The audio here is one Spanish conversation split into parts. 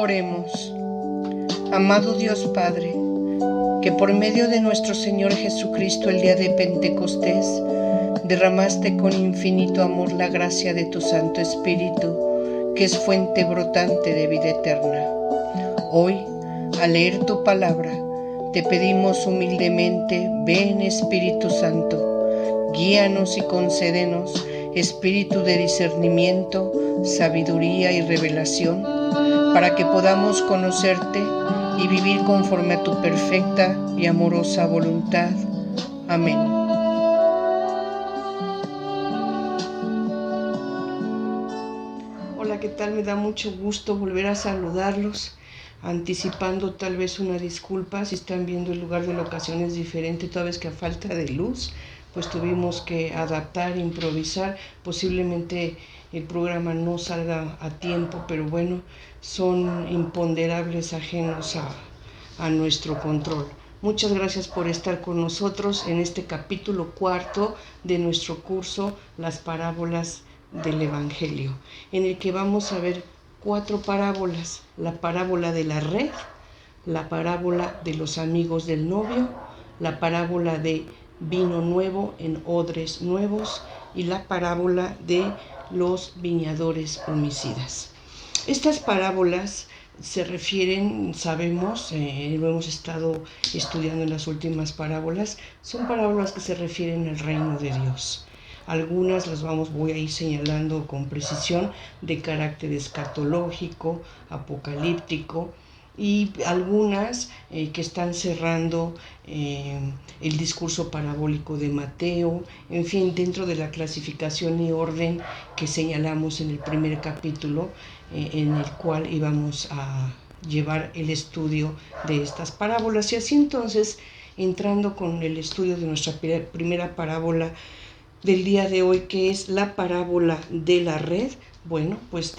Oremos. Amado Dios Padre, que por medio de nuestro Señor Jesucristo el día de Pentecostés derramaste con infinito amor la gracia de tu Santo Espíritu, que es fuente brotante de vida eterna. Hoy, al leer tu palabra, te pedimos humildemente, ven Espíritu Santo, guíanos y concédenos espíritu de discernimiento, sabiduría y revelación, para que podamos conocerte y vivir conforme a tu perfecta y amorosa voluntad. Amén. Hola, ¿qué tal? Me da mucho gusto volver a saludarlos, anticipando tal vez una disculpa si están viendo el lugar de la ocasión es diferente, toda vez que a falta de luz, pues tuvimos que adaptar, improvisar. Posiblemente el programa no salga a tiempo, pero bueno, son imponderables ajenos a nuestro control. Muchas gracias por estar con nosotros en este capítulo 4 de nuestro curso Las Parábolas del Evangelio, en el que vamos a ver 4 parábolas: la parábola de la red, la parábola de los amigos del novio, la parábola de vino nuevo en odres nuevos y la parábola de los viñadores homicidas. Estas parábolas se refieren, sabemos, lo hemos estado estudiando en las últimas parábolas, son parábolas que se refieren al reino de Dios. Algunas voy a ir señalando con precisión, de carácter escatológico, apocalíptico, y algunas que están cerrando el discurso parabólico de Mateo, en fin, dentro de la clasificación y orden que señalamos en el primer capítulo, en el cual íbamos a llevar el estudio de estas parábolas. Y así entonces, entrando con el estudio de nuestra primera parábola del día de hoy, que es la parábola de la red, bueno, pues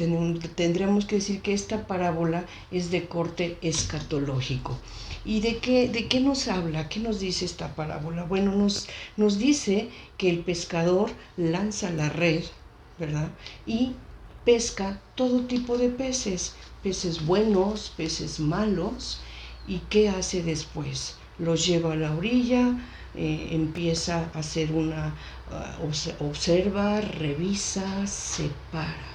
tendríamos que decir que esta parábola es de corte escatológico. ¿Y de qué nos habla? ¿Qué nos dice esta parábola? Bueno, nos dice que el pescador lanza la red, ¿verdad? Y pesca todo tipo de peces, peces buenos, peces malos. ¿Y qué hace después? Los lleva a la orilla, empieza a hacer observa, revisa, separa.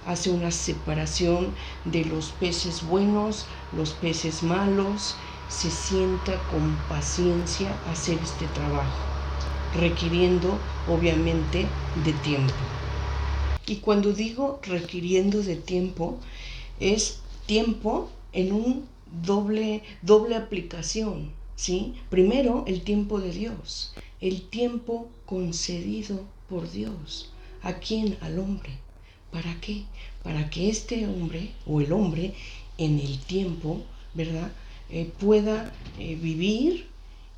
Hace una separación de los peces buenos, los peces malos, se sienta con paciencia a hacer este trabajo, requiriendo obviamente de tiempo. Y cuando digo requiriendo de tiempo, es tiempo en un doble aplicación, ¿sí? Primero, el tiempo de Dios, el tiempo concedido por Dios. ¿A quién? Al hombre. ¿Para qué? Para que este hombre o el hombre en el tiempo, ¿verdad? Pueda vivir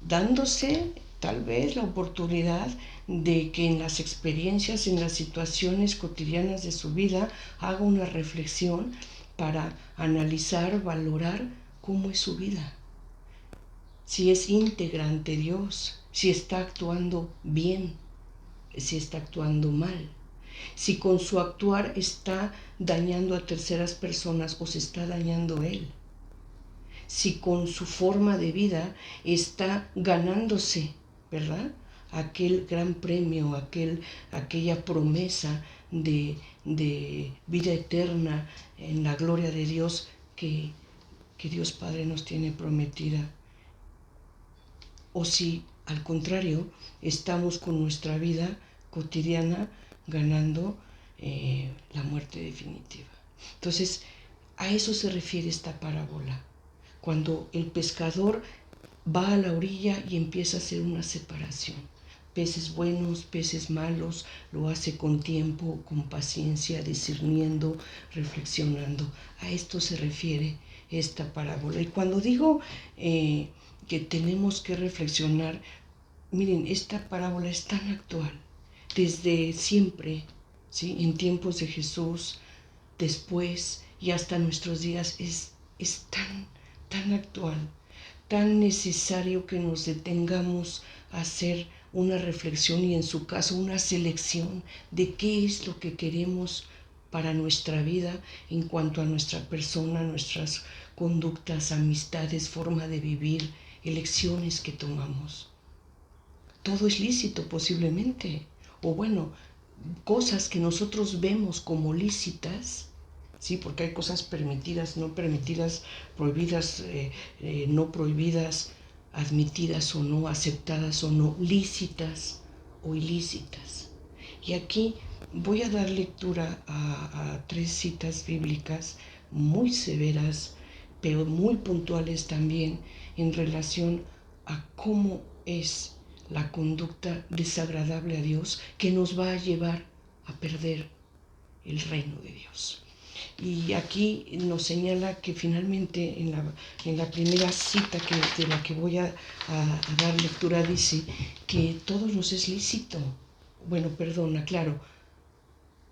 dándose tal vez la oportunidad de que en las experiencias, en las situaciones cotidianas de su vida, haga una reflexión para analizar, valorar cómo es su vida. Si es íntegra ante Dios, si está actuando bien, si está actuando mal, si con su actuar está dañando a terceras personas o se está dañando él, si con su forma de vida está ganándose, ¿verdad?, aquel gran premio, aquella promesa de vida eterna en la gloria de Dios que Dios Padre nos tiene prometida. O si al contrario estamos con nuestra vida cotidiana ganando la muerte definitiva. Entonces, a eso se refiere esta parábola. Cuando el pescador va a la orilla y empieza a hacer una separación. Peces buenos, peces malos, lo hace con tiempo, con paciencia, discerniendo, reflexionando. A esto se refiere esta parábola. Y cuando digo que tenemos que reflexionar, miren, esta parábola es tan actual, desde siempre, ¿sí?, en tiempos de Jesús, después y hasta nuestros días, es tan actual, tan necesario que nos detengamos a hacer una reflexión y en su caso una selección de qué es lo que queremos para nuestra vida en cuanto a nuestra persona, nuestras conductas, amistades, forma de vivir, elecciones que tomamos. Todo es lícito posiblemente, o bueno, cosas que nosotros vemos como lícitas, sí, porque hay cosas permitidas, no permitidas, prohibidas, no prohibidas, admitidas o no, aceptadas o no, lícitas o ilícitas. Y aquí voy a dar lectura a 3 citas bíblicas muy severas, pero muy puntuales también en relación a cómo es la conducta desagradable a Dios que nos va a llevar a perder el reino de Dios. Y aquí nos señala que finalmente en la primera cita de la que voy a dar lectura dice que todo nos es lícito. Bueno, perdón, aclaro.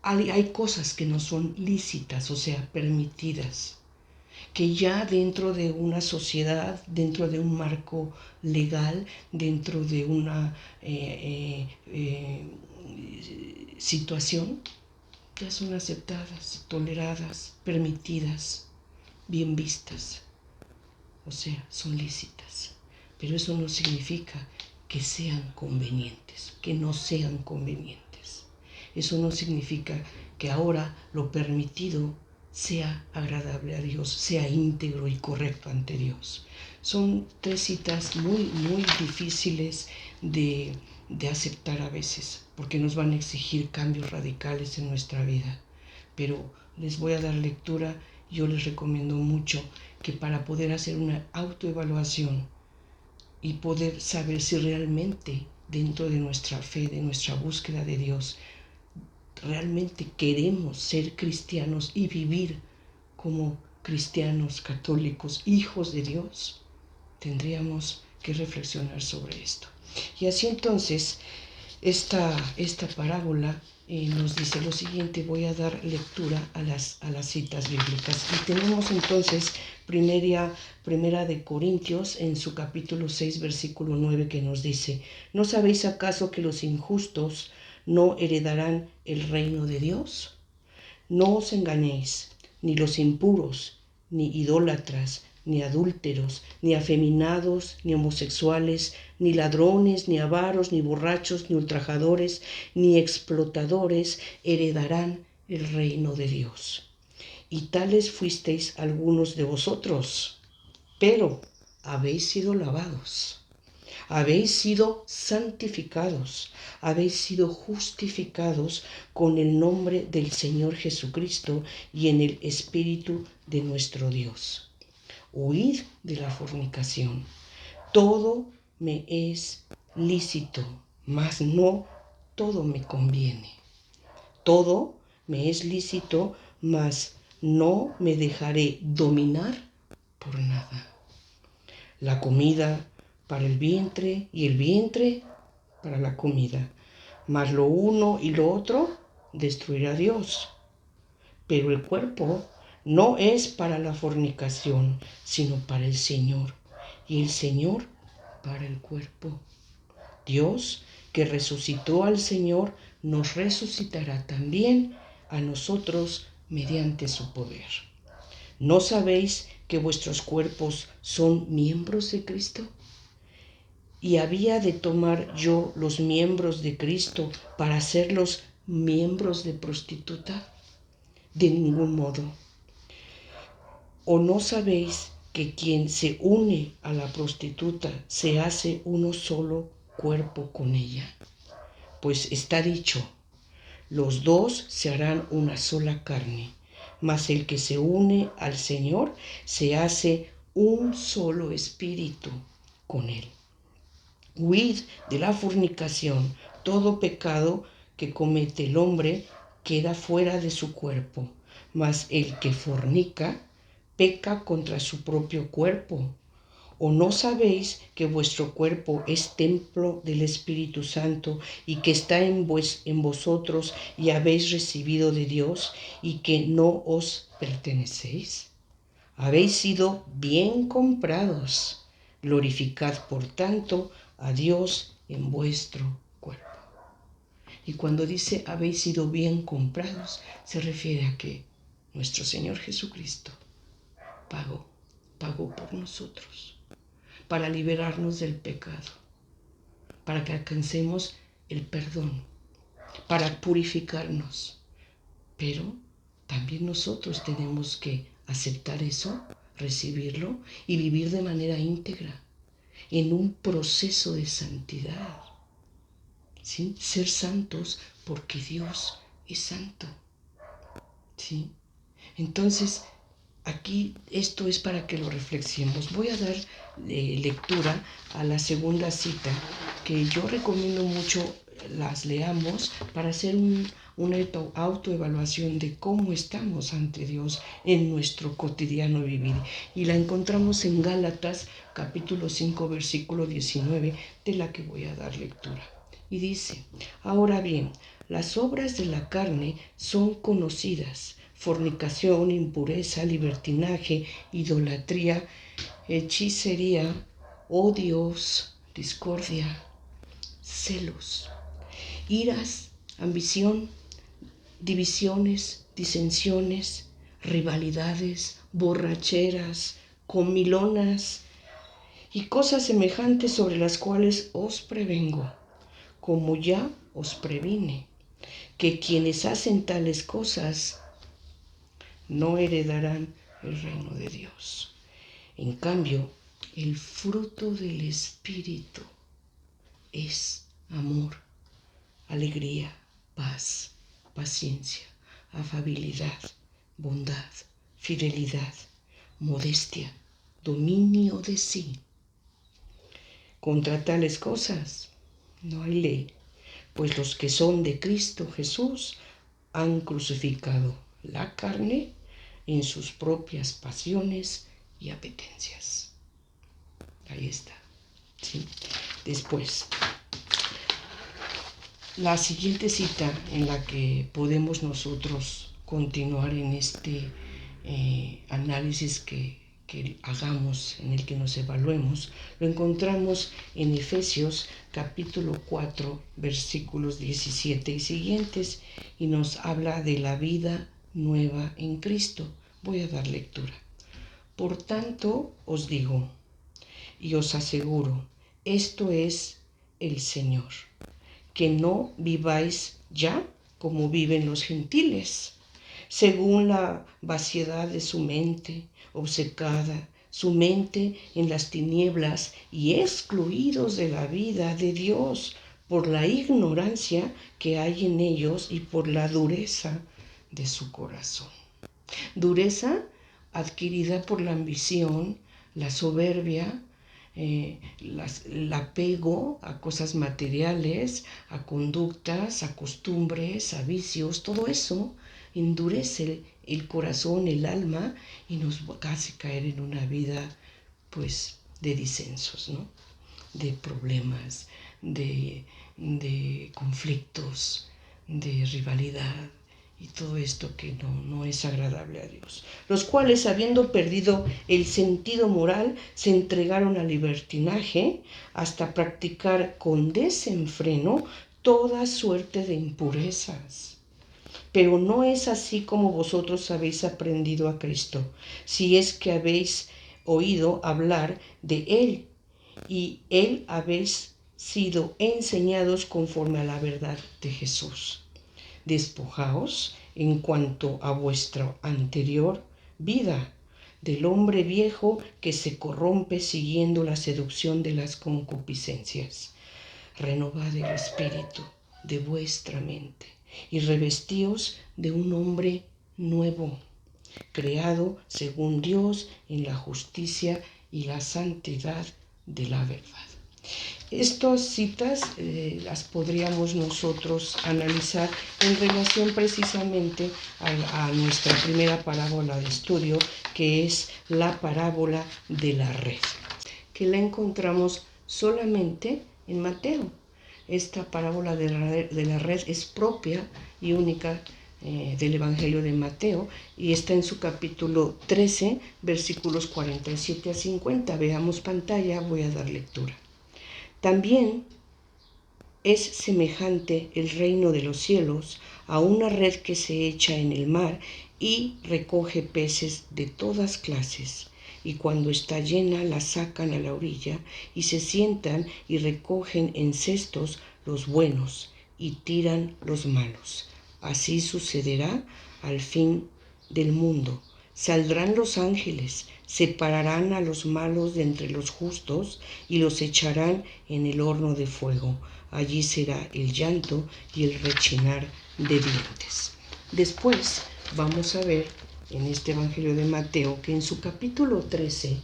Hay cosas que no son lícitas, o sea, permitidas, que ya dentro de una sociedad, dentro de un marco legal, dentro de una situación, ya son aceptadas, toleradas, permitidas, bien vistas, o sea, son lícitas. Pero eso no significa que sean convenientes, que no sean convenientes. Eso no significa que ahora lo permitido sea agradable a Dios, sea íntegro y correcto ante Dios. Son 3 citas muy difíciles de aceptar a veces, porque nos van a exigir cambios radicales en nuestra vida. Pero les voy a dar lectura. Yo les recomiendo mucho que para poder hacer una autoevaluación y poder saber si realmente dentro de nuestra fe, de nuestra búsqueda de Dios, realmente queremos ser cristianos y vivir como cristianos católicos, hijos de Dios, tendríamos que reflexionar sobre esto. Y así entonces, esta parábola nos dice lo siguiente. Voy a dar lectura a las citas bíblicas. Y tenemos entonces primera de Corintios en su capítulo 6, versículo 9, que nos dice: ¿No sabéis acaso que los injustos no heredarán el reino de Dios? No os engañéis, ni los impuros, ni idólatras, ni adúlteros, ni afeminados, ni homosexuales, ni ladrones, ni avaros, ni borrachos, ni ultrajadores, ni explotadores heredarán el reino de Dios. Y tales fuisteis algunos de vosotros, pero habéis sido lavados, habéis sido santificados, habéis sido justificados con el nombre del Señor Jesucristo y en el Espíritu de nuestro Dios. Huid de la fornicación. Todo me es lícito, mas no todo me conviene. Todo me es lícito, mas no me dejaré dominar por nada. La comida para el vientre y el vientre para la comida, mas lo uno y lo otro destruirá Dios. Pero el cuerpo no es para la fornicación, sino para el Señor, y el Señor para el cuerpo. Dios, que resucitó al Señor, nos resucitará también a nosotros mediante su poder. ¿No sabéis que vuestros cuerpos son miembros de Cristo? ¿Y había de tomar yo los miembros de Cristo para hacerlos miembros de prostituta? De ningún modo. ¿O no sabéis que quien se une a la prostituta se hace uno solo cuerpo con ella? Pues está dicho: los dos se harán una sola carne. Mas el que se une al Señor se hace un solo espíritu con él. Huid de la fornicación. Todo pecado que comete el hombre queda fuera de su cuerpo, mas el que fornica peca contra su propio cuerpo. ¿O no sabéis que vuestro cuerpo es templo del Espíritu Santo y que está en vosotros y habéis recibido de Dios y que no os pertenecéis? Habéis sido bien comprados. Glorificad, por tanto, a Dios en vuestro cuerpo. Y cuando dice habéis sido bien comprados, se refiere a que nuestro Señor Jesucristo pagó por nosotros, para liberarnos del pecado, para que alcancemos el perdón, para purificarnos. Pero también nosotros tenemos que aceptar eso, recibirlo y vivir de manera íntegra, en un proceso de santidad. ¿Sí? Ser santos porque Dios es santo. ¿Sí? Entonces, aquí esto es para que lo reflexionemos. Voy a dar lectura a la segunda cita, que yo recomiendo mucho las leamos para hacer una autoevaluación de cómo estamos ante Dios en nuestro cotidiano vivir. Y la encontramos en Gálatas capítulo 5, versículo 19, de la que voy a dar lectura. Y dice: ahora bien, las obras de la carne son conocidas: fornicación, impureza, libertinaje, idolatría, hechicería, odios, discordia, celos, iras, ambición, divisiones, disensiones, rivalidades, borracheras, comilonas y cosas semejantes, sobre las cuales os prevengo, como ya os previne, que quienes hacen tales cosas no heredarán el reino de Dios. En cambio, el fruto del Espíritu es amor, alegría, paz, paciencia, afabilidad, bondad, fidelidad, modestia, dominio de sí. Contra tales cosas no hay ley, pues los que son de Cristo Jesús han crucificado la carne en sus propias pasiones y apetencias. Ahí está. ¿Sí? Después, la siguiente cita en la que podemos nosotros continuar en este análisis que hagamos, en el que nos evaluemos, lo encontramos en Efesios capítulo 4, versículos 17 y siguientes, y nos habla de la vida nueva en Cristo. Voy a dar lectura. Por tanto, os digo y os aseguro, esto es el Señor, que no viváis ya como viven los gentiles, según la vaciedad de su mente, obcecada, su mente en las tinieblas, y excluidos de la vida de Dios por la ignorancia que hay en ellos y por la dureza de su corazón. Dureza adquirida por la ambición, la soberbia, el apego a cosas materiales, a conductas, a costumbres, a vicios. Todo eso endurece el corazón, el alma, y nos hace caer en una vida pues de disensos, ¿no? De problemas, de conflictos, de rivalidad, y todo esto que no es agradable a Dios. Los cuales, habiendo perdido el sentido moral, se entregaron al libertinaje hasta practicar con desenfreno toda suerte de impurezas. Pero no es así como vosotros habéis aprendido a Cristo, si es que habéis oído hablar de Él, y Él habéis sido enseñados conforme a la verdad de Jesús. Despojaos en cuanto a vuestra anterior vida del hombre viejo que se corrompe siguiendo la seducción de las concupiscencias. Renovad el espíritu de vuestra mente y revestíos de un hombre nuevo, creado según Dios en la justicia y la santidad de la verdad. Estas citas las podríamos nosotros analizar en relación precisamente a nuestra primera parábola de estudio, que es la parábola de la red, que la encontramos solamente en Mateo. Esta parábola de la red es propia y única del Evangelio de Mateo, y está en su capítulo 13, versículos 47 a 50. Veamos pantalla, voy a dar lectura. También Es semejante el reino de los cielos a una red que se echa en el mar y recoge peces de todas clases. Y cuando está llena la sacan a la orilla y se sientan y recogen en cestos los buenos y tiran los malos. Así sucederá al fin del mundo. Saldrán los ángeles, separarán a los malos de entre los justos y los echarán en el horno de fuego. Allí será el llanto y el rechinar de dientes. Después vamos a ver en este Evangelio de Mateo que en su capítulo 13,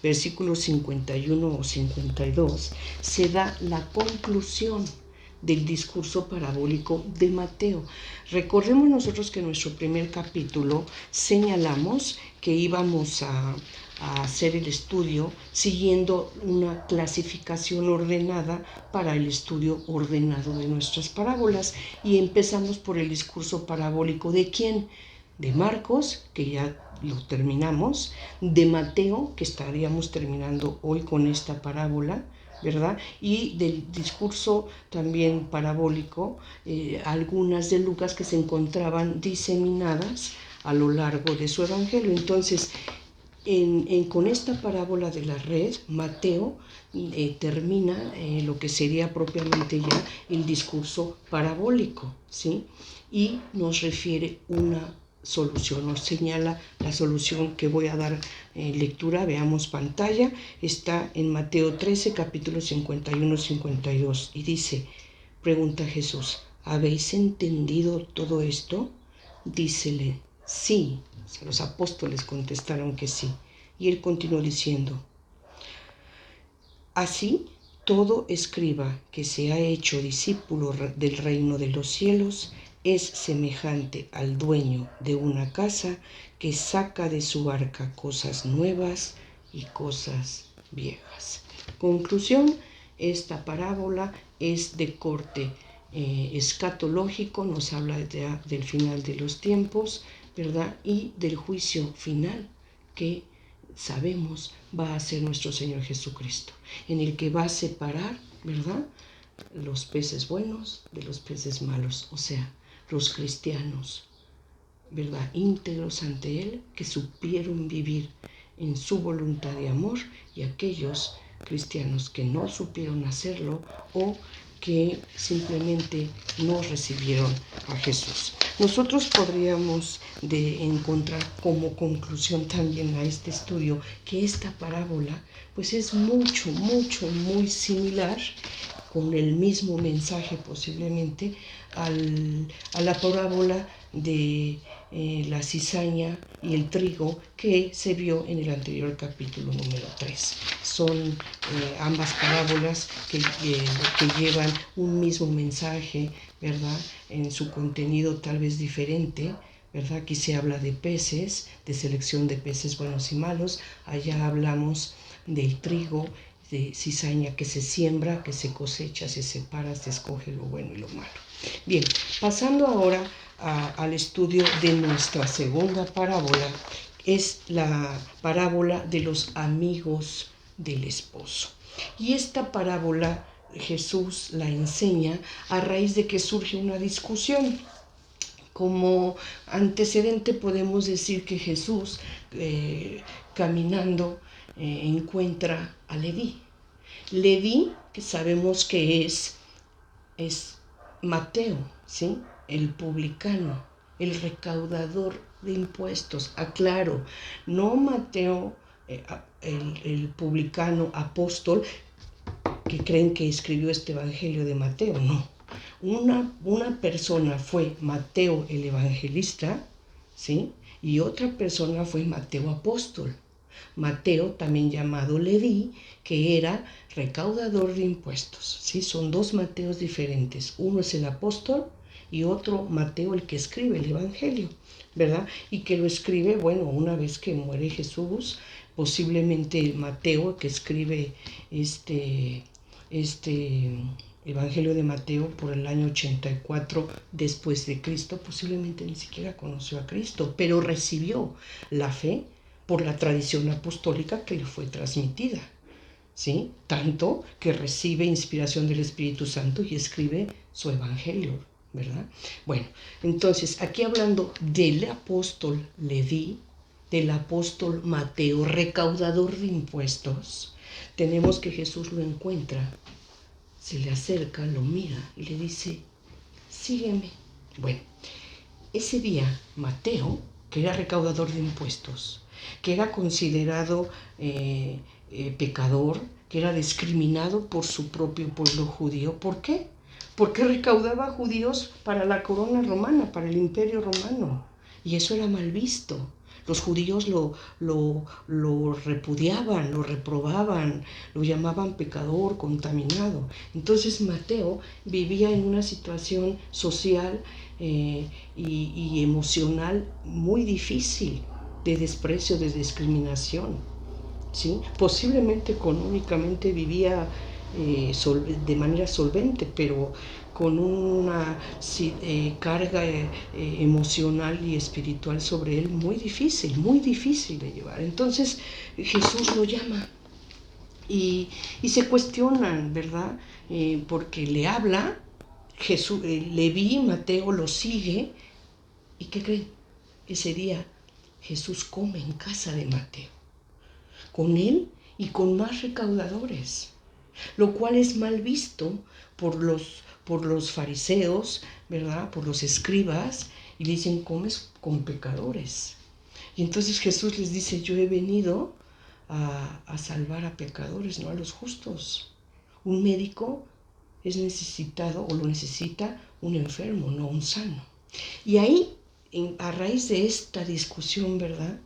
versículos 51 o 52, se da la conclusión del discurso parabólico de Mateo. Recordemos nosotros que en nuestro primer capítulo señalamos que íbamos a hacer el estudio siguiendo una clasificación ordenada para el estudio ordenado de nuestras parábolas, y empezamos por el discurso parabólico ¿de quién? De Marcos, que ya lo terminamos, de Mateo, que estaríamos terminando hoy con esta parábola, ¿verdad? Y del discurso también parabólico, algunas de Lucas que se encontraban diseminadas a lo largo de su evangelio. Entonces, con esta parábola de la red, Mateo termina lo que sería propiamente ya el discurso parabólico, ¿sí? Y nos refiere una solución, nos señala la solución que voy a dar lectura. Veamos pantalla, está en Mateo 13, capítulos 51-52, y dice, pregunta Jesús, ¿habéis entendido todo esto? Dícele, sí. O sea, los apóstoles contestaron que sí. Y él continuó diciendo, así todo escriba que se ha hecho discípulo del reino de los cielos es semejante al dueño de una casa que saca de su arca cosas nuevas y cosas viejas. Conclusión, esta parábola es de corte escatológico, nos habla del final de los tiempos, ¿verdad? Y del juicio final que sabemos va a ser nuestro Señor Jesucristo, en el que va a separar, ¿verdad?, los peces buenos de los peces malos, o sea, los cristianos, ¿verdad?, íntegros ante Él, que supieron vivir en su voluntad de amor, y aquellos cristianos que no supieron hacerlo o que simplemente no recibieron a Jesús. Nosotros podríamos encontrar como conclusión también a este estudio que esta parábola pues es muy similar, con el mismo mensaje posiblemente, a la parábola de la cizaña y el trigo que se vio en el anterior capítulo número 3. Son ambas parábolas que llevan un mismo mensaje, ¿verdad?, en su contenido tal vez diferente, ¿verdad? Aquí se habla de peces, de selección de peces buenos y malos. Allá hablamos del trigo, de cizaña que se siembra, que se cosecha, se separa, se escoge lo bueno y lo malo. Bien, pasando ahora al estudio de nuestra segunda parábola, es la parábola de los amigos del esposo. Y esta parábola Jesús la enseña a raíz de que surge una discusión. Como antecedente podemos decir que Jesús, caminando, encuentra a Leví. Leví, que sabemos que es Mateo, ¿sí?, el publicano, el recaudador de impuestos. Aclaro, no Mateo, el publicano apóstol, que creen que escribió este evangelio de Mateo, no. Una persona fue Mateo el evangelista, ¿sí?, y otra persona fue Mateo apóstol. Mateo, también llamado Leví, que era recaudador de impuestos, ¿sí? Son dos Mateos diferentes. Uno es el apóstol y otro Mateo, el que escribe el evangelio, ¿verdad? Y que lo escribe, bueno, una vez que muere Jesús, posiblemente Mateo, que escribe este Evangelio de Mateo por el año 84 después de Cristo, posiblemente ni siquiera conoció a Cristo, pero recibió la fe por la tradición apostólica que le fue transmitida, ¿sí? Tanto que recibe inspiración del Espíritu Santo y escribe su evangelio, ¿verdad? Bueno, entonces aquí hablando del apóstol Leví, del apóstol Mateo, recaudador de impuestos, tenemos que Jesús lo encuentra, se le acerca, lo mira y le dice, sígueme. Bueno, ese día Mateo, que era recaudador de impuestos, que era considerado pecador, que era discriminado por su propio pueblo judío. ¿Por qué? Porque recaudaba judíos para la corona romana, para el imperio romano. Y eso era mal visto. Los judíos lo repudiaban, lo reprobaban, lo llamaban pecador, contaminado. Entonces Mateo vivía en una situación social y emocional muy difícil, de desprecio, de discriminación, ¿sí? Posiblemente económicamente vivía de manera solvente, pero con una carga emocional y espiritual sobre él muy difícil de llevar. Entonces Jesús lo llama y se cuestionan, ¿verdad? Porque le habla, Leví, Mateo lo sigue, ¿y qué creen? Ese día Jesús come en casa de Mateo, con él y con más recaudadores, lo cual es mal visto por los fariseos, ¿verdad? Por los escribas, y le dicen, comes con pecadores. Y entonces Jesús les dice, yo he venido a salvar a pecadores, no a los justos. Un médico es necesitado o lo necesita un enfermo, no un sano. Y ahí, a raíz de esta discusión, ¿verdad?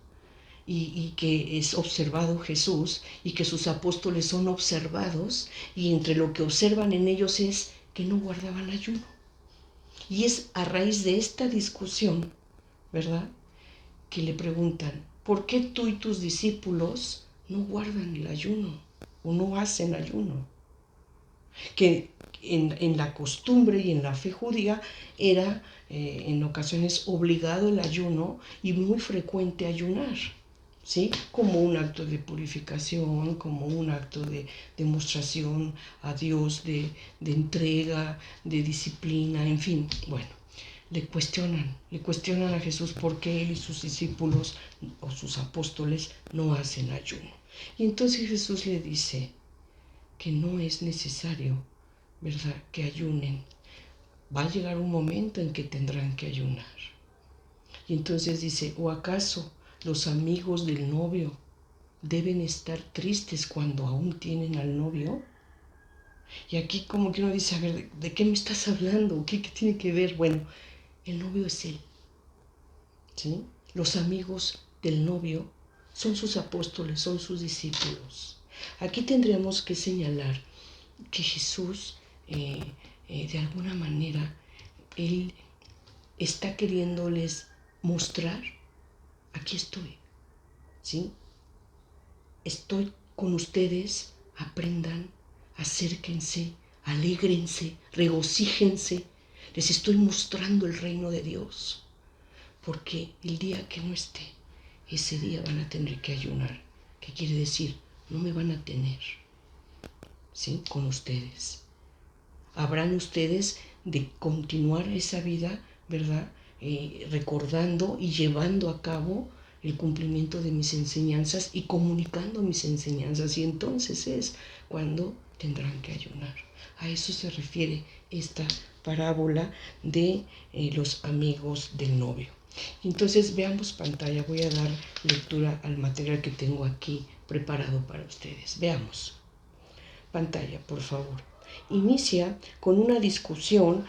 Y que es observado Jesús y que sus apóstoles son observados, y entre lo que observan en ellos es que no guardaban ayuno. Y es a raíz de esta discusión, ¿verdad?, que le preguntan, ¿por qué tú y tus discípulos no guardan el ayuno o no hacen ayuno? Que en la costumbre y en la fe judía era en ocasiones obligado el ayuno y muy frecuente ayunar, ¿sí? Como un acto de purificación, como un acto de demostración a Dios, de entrega, de disciplina, en fin. Bueno, le cuestionan a Jesús por qué él y sus discípulos o sus apóstoles no hacen ayuno. Y entonces Jesús le dice que no es necesario, ¿verdad?, que ayunen. Va a llegar un momento en que tendrán que ayunar. Y entonces dice, ¿o acaso los amigos del novio deben estar tristes cuando aún tienen al novio? Y aquí como que uno dice, a ver, ¿de qué me estás hablando? ¿Qué tiene que ver? Bueno, el novio es él, ¿sí? Los amigos del novio son sus apóstoles, son sus discípulos. Aquí tendríamos que señalar que Jesús, de alguna manera, él está queriéndoles mostrar, aquí estoy, ¿sí? Estoy con ustedes, aprendan, acérquense, alégrense, regocíjense. Les estoy mostrando el reino de Dios, porque el día que no esté, ese día van a tener que ayunar. ¿Qué quiere decir? No me van a tener, ¿sí?, con ustedes. Habrán ustedes de continuar esa vida, ¿verdad?, recordando y llevando a cabo el cumplimiento de mis enseñanzas y comunicando mis enseñanzas. Y entonces es cuando tendrán que ayunar. A eso se refiere esta parábola de los amigos del novio. Entonces veamos pantalla. Voy a dar lectura al material que tengo aquí preparado para ustedes. Veamos. Pantalla, por favor. Inicia con una discusión,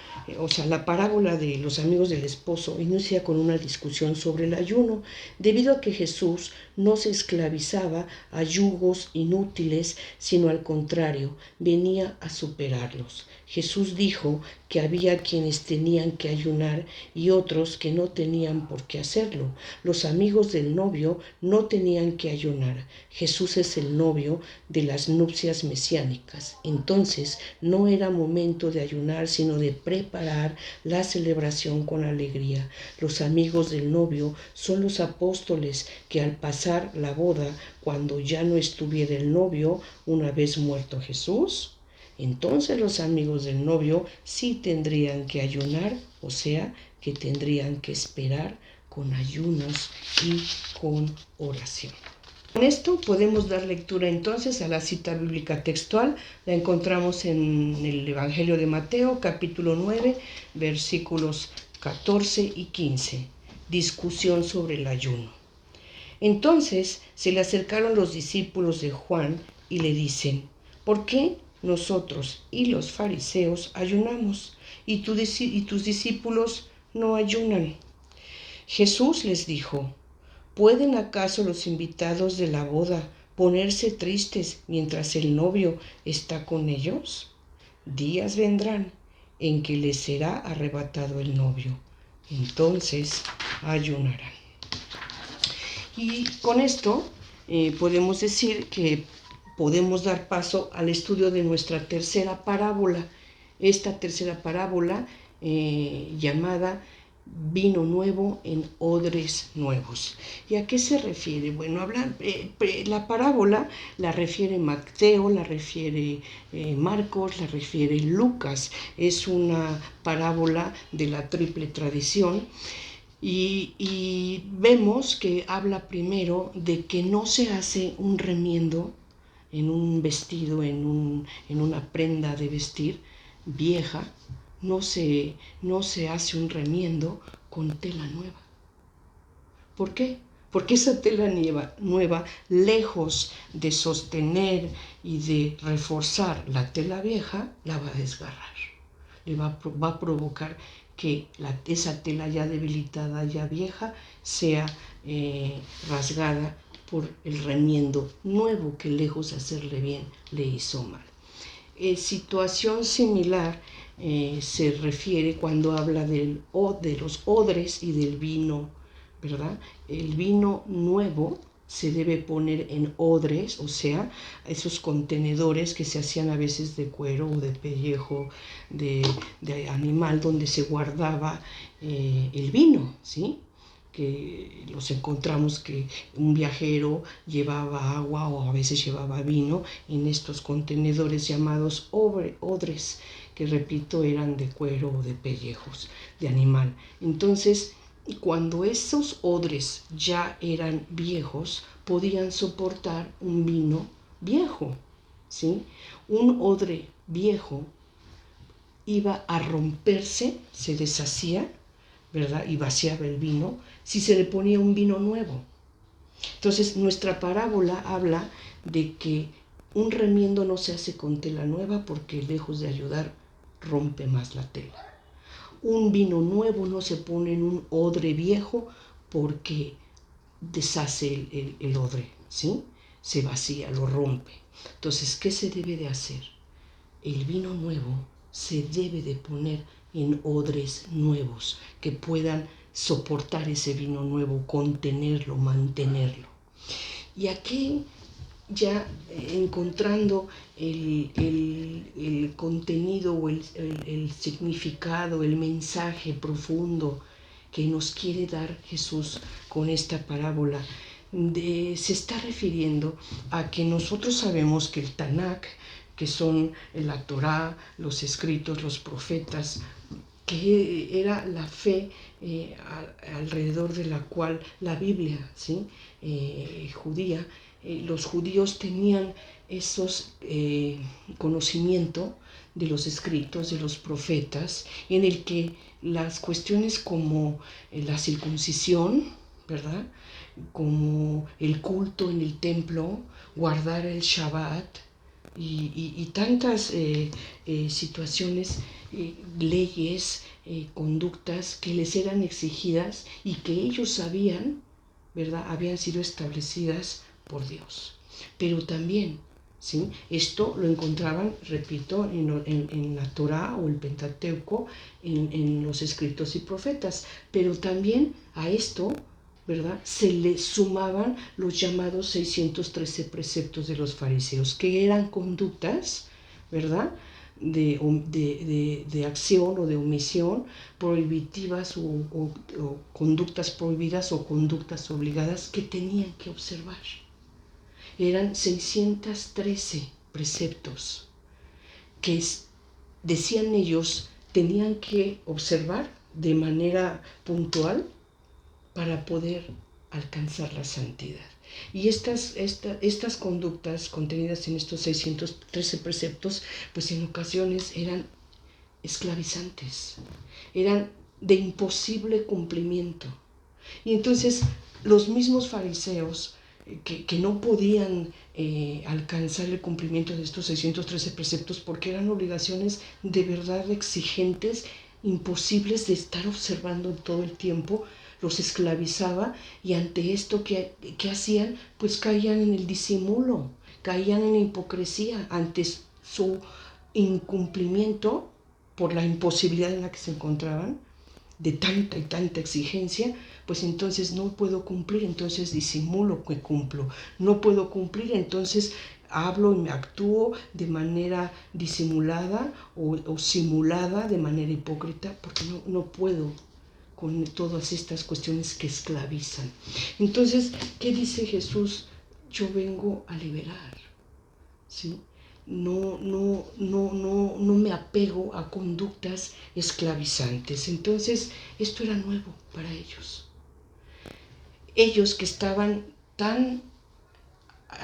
la parábola de los amigos del esposo inicia con una discusión sobre el ayuno, debido a que Jesús no se esclavizaba a yugos inútiles, sino al contrario, venía a superarlos. Jesús dijo que había quienes tenían que ayunar y otros que no tenían por qué hacerlo. Los amigos del novio no tenían que ayunar. Jesús es el novio de las nupcias mesiánicas. Entonces, No era momento de ayunar, sino de preparar la celebración con alegría. Los amigos del novio son los apóstoles que al pasar la boda, cuando ya no estuviera el novio, una vez muerto Jesús, entonces los amigos del novio sí tendrían que ayunar, o sea, que tendrían que esperar con ayunos y con oración. Con esto podemos dar lectura entonces a la cita bíblica textual. La encontramos en el Evangelio de Mateo, capítulo 9, versículos 14 y 15. Discusión sobre el ayuno. Entonces se le acercaron los discípulos de Juan y le dicen: ¿por qué nosotros y los fariseos ayunamos y tus discípulos no ayunan? Jesús les dijo: ¿pueden acaso los invitados de la boda ponerse tristes mientras el novio está con ellos? Días vendrán en que les será arrebatado el novio. Entonces ayunarán. Y con esto podemos decir que podemos dar paso al estudio de nuestra tercera parábola. Esta tercera parábola llamada vino nuevo en odres nuevos. ¿Y a qué se refiere? Bueno, la parábola la refiere Mateo, la refiere Marcos, la refiere Lucas. Es una parábola de la triple tradición. Y vemos que habla primero de que no se hace un remiendo en un vestido, en una prenda de vestir vieja, no se hace un remiendo con tela nueva. ¿Por qué? Porque esa tela nueva, lejos de sostener y de reforzar la tela vieja, la va a desgarrar. Le va a provocar que esa tela ya debilitada, ya vieja, sea rasgada por el remiendo nuevo que, lejos de hacerle bien, le hizo mal. Situación similar se refiere cuando habla de los odres y del vino, ¿verdad? El vino nuevo se debe poner en odres, o sea, esos contenedores que se hacían a veces de cuero o de pellejo de animal, donde se guardaba el vino, ¿sí? Que los encontramos que un viajero llevaba agua o a veces llevaba vino en estos contenedores llamados odres, que repito, eran de cuero o de pellejos de animal. Entonces, cuando esos odres ya eran viejos, podían soportar un vino viejo, ¿sí? Un odre viejo iba a romperse, se deshacía, ¿verdad? Y vaciaba el vino si se le ponía un vino nuevo. Entonces, nuestra parábola habla de que un remiendo no se hace con tela nueva porque, lejos de ayudar, rompe más la tela. Un vino nuevo no se pone en un odre viejo porque deshace el odre, ¿sí? Se vacía, lo rompe. Entonces, ¿qué se debe de hacer? El vino nuevo se debe de poner en odres nuevos que puedan soportar ese vino nuevo, contenerlo, mantenerlo. Y aquí, ya encontrando el contenido o el significado, el mensaje profundo que nos quiere dar Jesús con esta parábola, se está refiriendo a que nosotros sabemos que el Tanakh, que son la Torá, los escritos, los profetas, que era la fe alrededor de la cual la Biblia, ¿sí? Judía, los judíos tenían esos conocimiento de los escritos, de los profetas, en el que las cuestiones como la circuncisión, ¿verdad? Como el culto en el templo, guardar el Shabbat y tantas situaciones, leyes, conductas que les eran exigidas y que ellos sabían, ¿verdad? Habían sido establecidas por Dios. Pero también, ¿sí? Esto lo encontraban, repito, en la Torá o el Pentateuco, en los escritos y profetas. Pero también a esto, ¿verdad?, se le sumaban los llamados 613 preceptos de los fariseos, que eran conductas, ¿verdad?, de acción o de omisión prohibitivas o conductas prohibidas o conductas obligadas que tenían que observar. Eran 613 preceptos que decían ellos tenían que observar de manera puntual para poder alcanzar la santidad. Y estas conductas contenidas en estos 613 preceptos, pues en ocasiones eran esclavizantes, eran de imposible cumplimiento. Y entonces los mismos fariseos que no podían alcanzar el cumplimiento de estos 613 preceptos porque eran obligaciones de verdad exigentes, imposibles de estar observando todo el tiempo, los esclavizaba, y ante esto ¿qué hacían? Pues caían en el disimulo, caían en la hipocresía ante su incumplimiento por la imposibilidad en la que se encontraban, de tanta y tanta exigencia. Pues entonces no puedo cumplir, entonces disimulo que cumplo. No puedo cumplir, entonces hablo y me actúo de manera disimulada o simulada, de manera hipócrita, porque no puedo con todas estas cuestiones que esclavizan. Entonces, ¿qué dice Jesús? Yo vengo a liberar, ¿sí? No me apego a conductas esclavizantes. Entonces, esto era nuevo para ellos. Ellos que estaban tan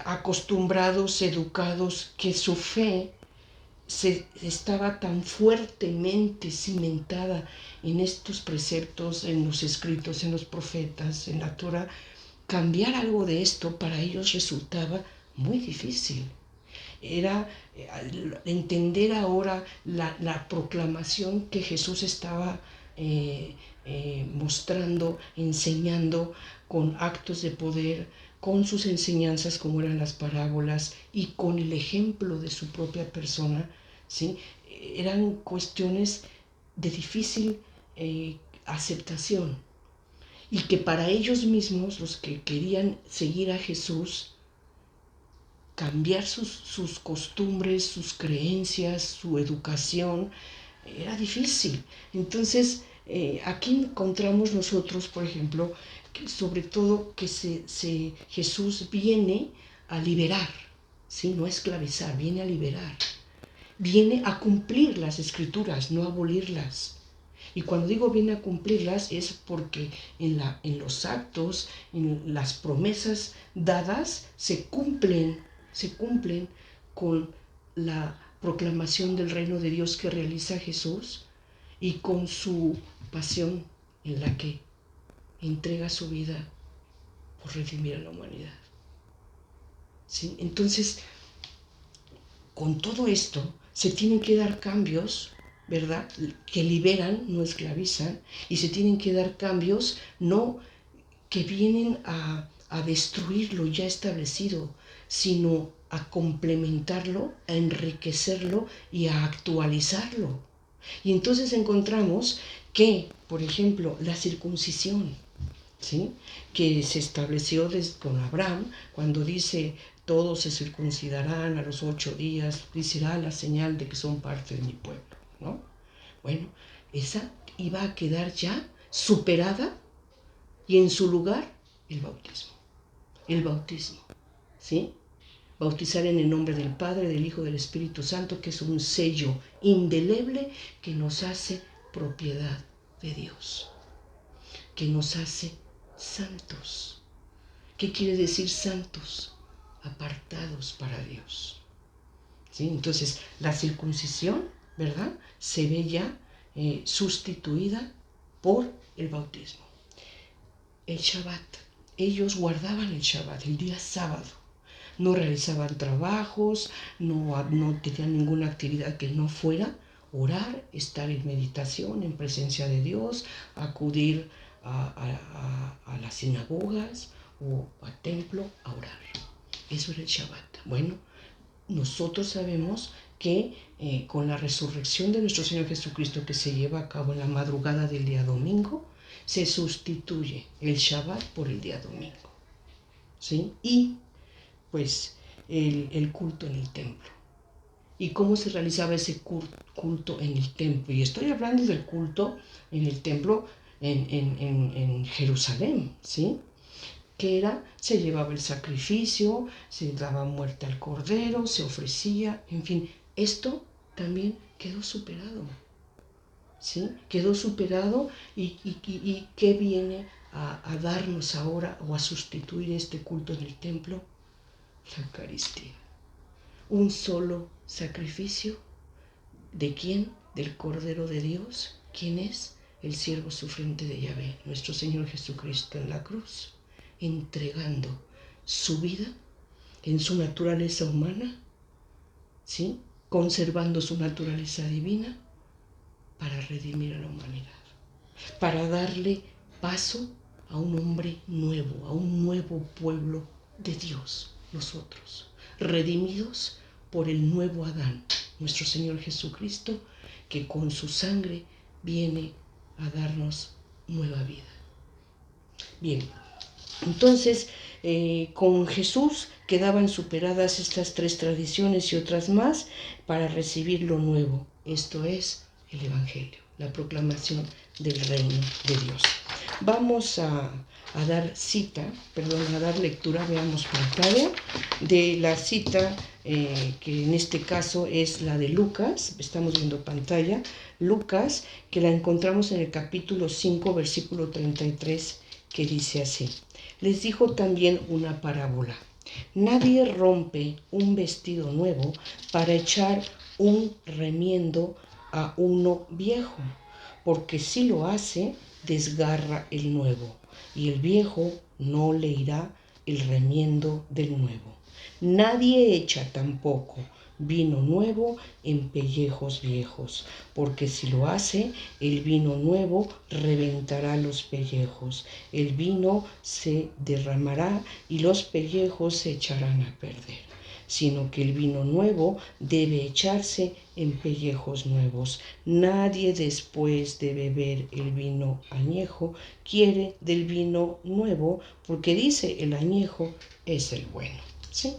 acostumbrados, educados, que su fe estaba tan fuertemente cimentada en estos preceptos, en los escritos, en los profetas, en la Torah, cambiar algo de esto para ellos resultaba muy difícil. Era entender ahora la proclamación que Jesús estaba mostrando, enseñando con actos de poder, con sus enseñanzas como eran las parábolas y con el ejemplo de su propia persona, ¿sí? Eran cuestiones de difícil aceptación, y que para ellos mismos, los que querían seguir a Jesús, cambiar sus costumbres, sus creencias, su educación, era difícil. Entonces, aquí encontramos nosotros, por ejemplo, que sobre todo que Jesús viene a liberar, ¿sí? No a esclavizar, viene a liberar. Viene a cumplir las escrituras, no a abolirlas. Y cuando digo viene a cumplirlas es porque en los actos, en las promesas dadas, se cumplen con la proclamación del reino de Dios que realiza Jesús y con su pasión en la que entrega su vida por redimir a la humanidad. ¿Sí? Entonces, con todo esto, se tienen que dar cambios, ¿verdad? Que liberan, no esclavizan, y se tienen que dar cambios, no que vienen a destruir lo ya establecido, sino a complementarlo, a enriquecerlo y a actualizarlo. Y entonces encontramos que, por ejemplo, la circuncisión, ¿sí? Que se estableció con Abraham, cuando dice todos se circuncidarán a los 8 días, y será la señal de que son parte de mi pueblo, ¿no? Bueno, esa iba a quedar ya superada, y en su lugar el bautismo, ¿sí? Bautizar en el nombre del Padre, del Hijo, del Espíritu Santo, que es un sello indeleble que nos hace propiedad de Dios, que nos hace santos. ¿Qué quiere decir santos? Apartados para Dios, ¿sí? Entonces, la circuncisión, ¿verdad?, se ve ya sustituida por el bautismo. El Shabbat. Ellos guardaban el Shabbat, el día sábado. No realizaban trabajos, no tenían ninguna actividad que no fuera orar, estar en meditación, en presencia de Dios, acudir a las sinagogas o al templo a orar. Eso era el Shabbat. Bueno, nosotros sabemos que con la resurrección de nuestro Señor Jesucristo, que se lleva a cabo en la madrugada del día domingo, se sustituye el Shabbat por el día domingo, ¿sí? Y pues el culto en el templo. y cómo se realizaba ese culto en el templo. Y estoy hablando del culto en el templo en Jerusalén, ¿sí? Que era, se llevaba el sacrificio, se daba muerte al cordero, se ofrecía, en fin, esto también quedó superado, ¿sí? Quedó superado y ¿qué viene a darnos ahora o a sustituir este culto en el templo? La Eucaristía. Un solo sacrificio. ¿De quién? Del Cordero de Dios. ¿Quién es? El siervo sufriente de Yahvé, nuestro Señor Jesucristo en la cruz, entregando su vida en su naturaleza humana, ¿sí? Conservando su naturaleza divina para redimir a la humanidad, para darle paso a un hombre nuevo, a un nuevo pueblo de Dios, nosotros, redimidos por el nuevo Adán, nuestro Señor Jesucristo, que con su sangre viene a darnos nueva vida. Bien, entonces con Jesús quedaban superadas estas tres tradiciones y otras más para recibir lo nuevo, esto es el Evangelio, la proclamación del reino de Dios. Vamos a dar lectura, veamos pantalla, de la cita que en este caso es la de Lucas, estamos viendo pantalla, Lucas, que la encontramos en el capítulo 5, versículo 33, que dice así: les dijo también una parábola. Nadie rompe un vestido nuevo para echar un remiendo a uno viejo, porque si lo hace, desgarra el nuevo, y el viejo no le irá el remiendo del nuevo. Nadie echa tampoco vino nuevo en pellejos viejos, porque si lo hace, el vino nuevo reventará los pellejos, el vino se derramará y los pellejos se echarán a perder, sino que el vino nuevo debe echarse en pellejos nuevos. Nadie después de beber el vino añejo quiere del vino nuevo, porque dice el añejo es el bueno, ¿sí?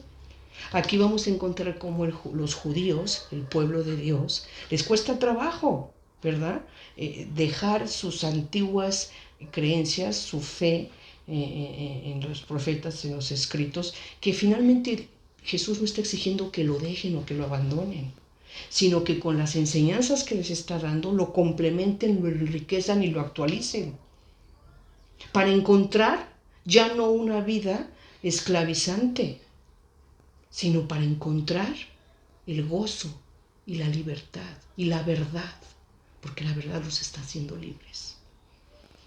Aquí vamos a encontrar cómo los judíos, el pueblo de Dios, les cuesta trabajo, ¿verdad? Dejar sus antiguas creencias, su fe en los profetas, en los escritos, que finalmente Jesús no está exigiendo que lo dejen o que lo abandonen, sino que con las enseñanzas que les está dando lo complementen, lo enriquezcan y lo actualicen, para encontrar ya no una vida esclavizante, sino para encontrar el gozo y la libertad y la verdad, porque la verdad los está haciendo libres.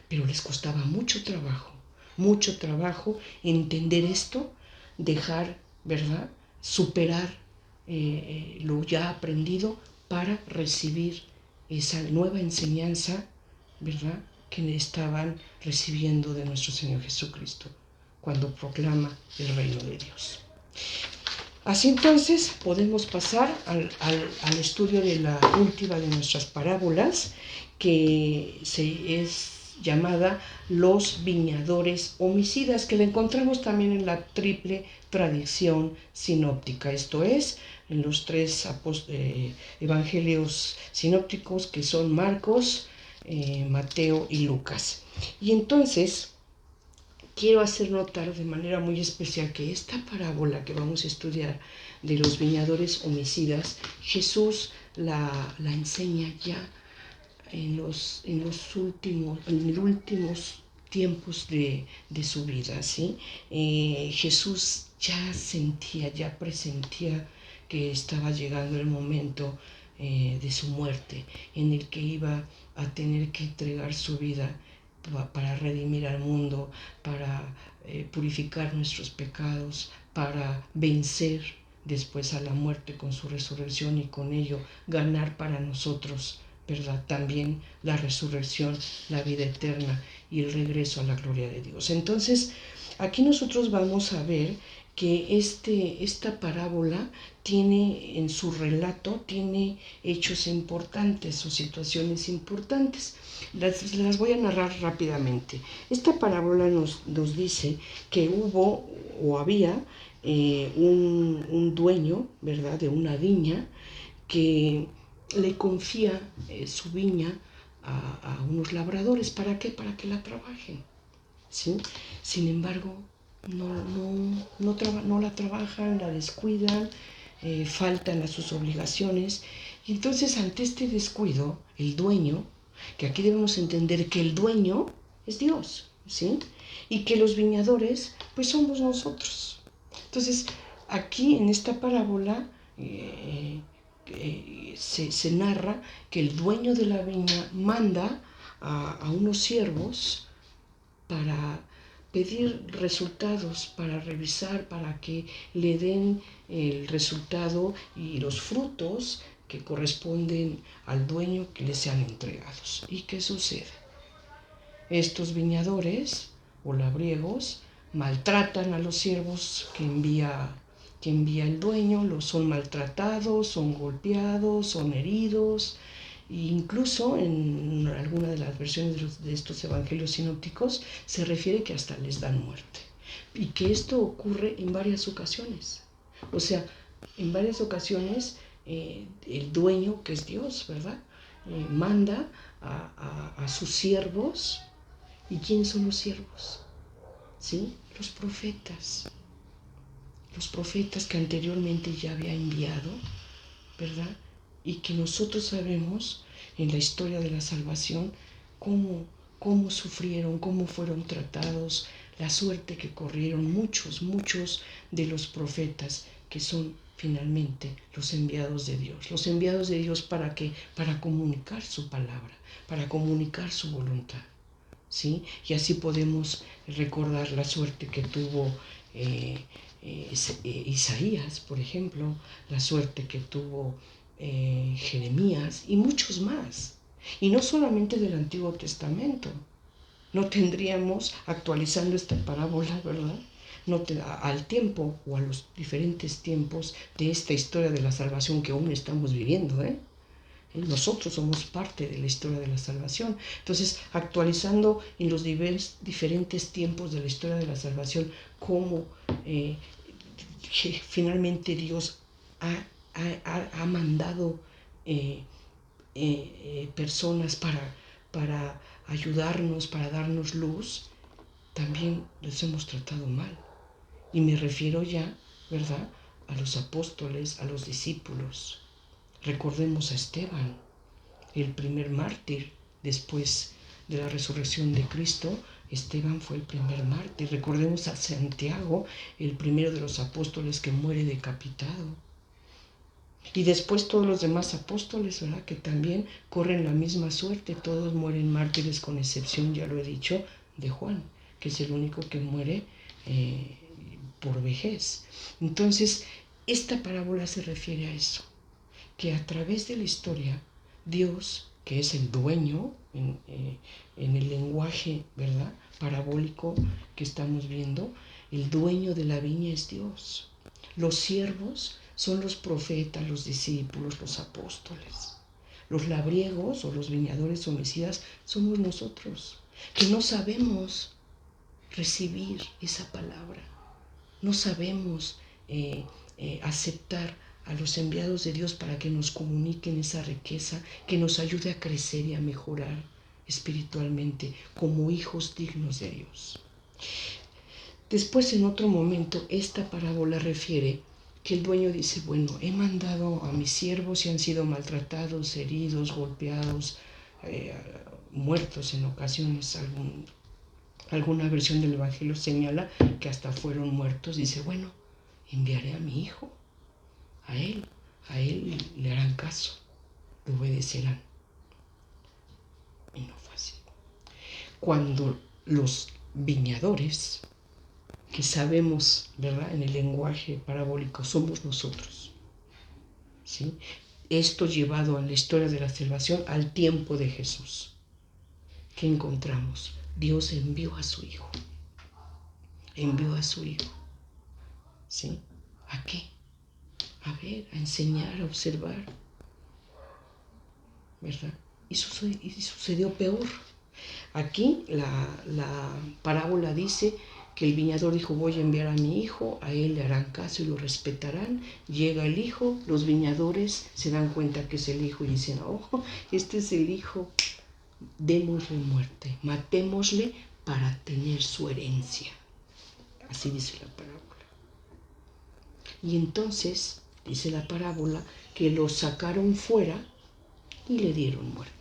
Pero les costaba mucho trabajo entender esto, dejar, ¿verdad?, superar lo ya aprendido para recibir esa nueva enseñanza, ¿verdad?, que estaban recibiendo de nuestro Señor Jesucristo cuando proclama el reino de Dios. Así entonces podemos pasar al estudio de la última de nuestras parábolas, que es llamada Los viñadores homicidas, que la encontramos también en la triple tradición sinóptica, esto es, en los tres evangelios sinópticos, que son Marcos, Mateo y Lucas. Y entonces quiero hacer notar de manera muy especial que esta parábola que vamos a estudiar de los viñadores homicidas, Jesús la enseña ya en los últimos tiempos de su vida, ¿sí? Jesús ya sentía, ya presentía que estaba llegando el momento de su muerte, en el que iba a tener que entregar su vida para redimir al mundo, para purificar nuestros pecados, para vencer después a la muerte con su resurrección y con ello ganar para nosotros, ¿verdad?, también la resurrección, la vida eterna y el regreso a la gloria de Dios. Entonces, aquí nosotros vamos a ver que esta parábola tiene en su relato, tiene hechos importantes o situaciones importantes. Las voy a narrar rápidamente. Esta parábola nos dice que hubo o había un dueño, ¿verdad?, de una viña, que le confía su viña a unos labradores. ¿Para qué? Para que la trabajen, ¿sí? Sin embargo, no la trabajan, la descuidan, faltan a sus obligaciones. Y entonces, ante este descuido, el dueño, que aquí debemos entender que el dueño es Dios, ¿sí? Y que los viñadores, pues somos nosotros. Entonces, aquí en esta parábola se narra que el dueño de la viña manda a unos siervos para pedir resultados, para revisar, para que le den el resultado y los frutos que corresponden al dueño que les sean entregados. ¿Y qué sucede? Estos viñadores o labriegos maltratan a los siervos que envía el dueño, los son maltratados, son golpeados, son heridos. E incluso en alguna de las versiones de estos evangelios sinópticos se refiere que hasta les dan muerte. Y que esto ocurre en varias ocasiones. O sea, en varias ocasiones el dueño, que es Dios, ¿verdad? Manda a sus siervos. ¿Y quiénes son los siervos? ¿Sí? Los profetas. Los profetas que anteriormente ya había enviado, ¿verdad? Y que nosotros sabemos en la historia de la salvación cómo sufrieron, cómo fueron tratados, la suerte que corrieron muchos de los profetas que son finalmente los enviados de Dios. Los enviados de Dios ¿para qué? Para comunicar su palabra, para comunicar su voluntad, ¿sí? Y así podemos recordar la suerte que tuvo Isaías, por ejemplo, la suerte que tuvo Jeremías y muchos más. Y no solamente del Antiguo Testamento. No tendríamos, actualizando esta parábola, ¿verdad? Al tiempo o a los diferentes tiempos de esta historia de la salvación que aún estamos viviendo, nosotros somos parte de la historia de la salvación. Entonces, actualizando en los diferentes tiempos de la historia de la salvación, cómo finalmente Dios ha mandado personas para ayudarnos, para darnos luz, también los hemos tratado mal. Y me refiero ya, ¿verdad?, a los apóstoles, a los discípulos. Recordemos a Esteban, el primer mártir después de la resurrección de Cristo. Esteban fue el primer mártir. Recordemos a Santiago, el primero de los apóstoles que muere decapitado. Y después todos los demás apóstoles, ¿verdad?, que también corren la misma suerte. Todos mueren mártires con excepción, ya lo he dicho, de Juan, que es el único que muere por vejez. Entonces, esta parábola se refiere a eso, que a través de la historia, Dios, que es el dueño, en el lenguaje, ¿verdad?, parabólico que estamos viendo, el dueño de la viña es Dios. Los siervos son los profetas, los discípulos, los apóstoles. Los labriegos o los viñadores homicidas somos nosotros, que no sabemos recibir esa palabra. No sabemos aceptar a los enviados de Dios para que nos comuniquen esa riqueza, que nos ayude a crecer y a mejorar espiritualmente como hijos dignos de Dios. Después, en otro momento, esta parábola refiere que el dueño dice, bueno, he mandado a mis siervos y han sido maltratados, heridos, golpeados, muertos en ocasiones. Alguna versión del Evangelio señala que hasta fueron muertos. Dice, bueno, enviaré a mi hijo, a él le harán caso, le obedecerán. Y no fue así. Cuando los viñadores, que sabemos, ¿verdad?, en el lenguaje parabólico, somos nosotros, ¿sí? Esto llevado a la historia de la salvación al tiempo de Jesús. ¿Qué encontramos? Dios envió a su Hijo. Envió a su Hijo. ¿Sí? ¿A qué? A ver, a enseñar, a observar. ¿Verdad? Y sucedió peor. Aquí la parábola dice que el viñador dijo, voy a enviar a mi hijo, a él le harán caso y lo respetarán. Llega el hijo, los viñadores se dan cuenta que es el hijo y dicen, oh, este es el hijo, démosle muerte, matémosle para tener su herencia. Así dice la parábola. Y entonces, dice la parábola, que lo sacaron fuera y le dieron muerte.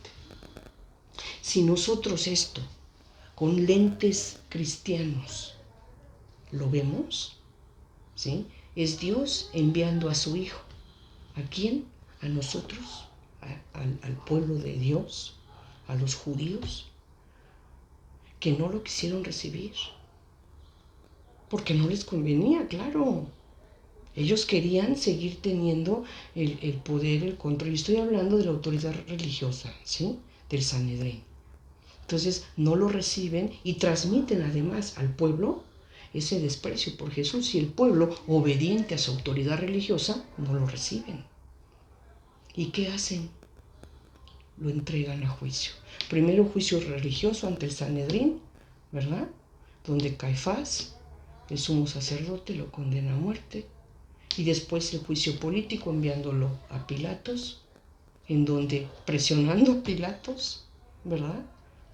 Si nosotros esto, con lentes cristianos, lo vemos, ¿sí? Es Dios enviando a su Hijo. ¿A quién? A nosotros, al pueblo de Dios, a los judíos, que no lo quisieron recibir, porque no les convenía, claro. Ellos querían seguir teniendo el poder, el control. Y estoy hablando de la autoridad religiosa, ¿sí? Del Sanedrín. Entonces no lo reciben y transmiten además al pueblo ese desprecio por Jesús, y el pueblo, obediente a su autoridad religiosa, no lo reciben. ¿Y qué hacen? Lo entregan a juicio. Primero juicio religioso ante el Sanedrín, ¿verdad? Donde Caifás, el sumo sacerdote, lo condena a muerte. Y después el juicio político enviándolo a Pilatos, en donde presionando a Pilatos, ¿verdad?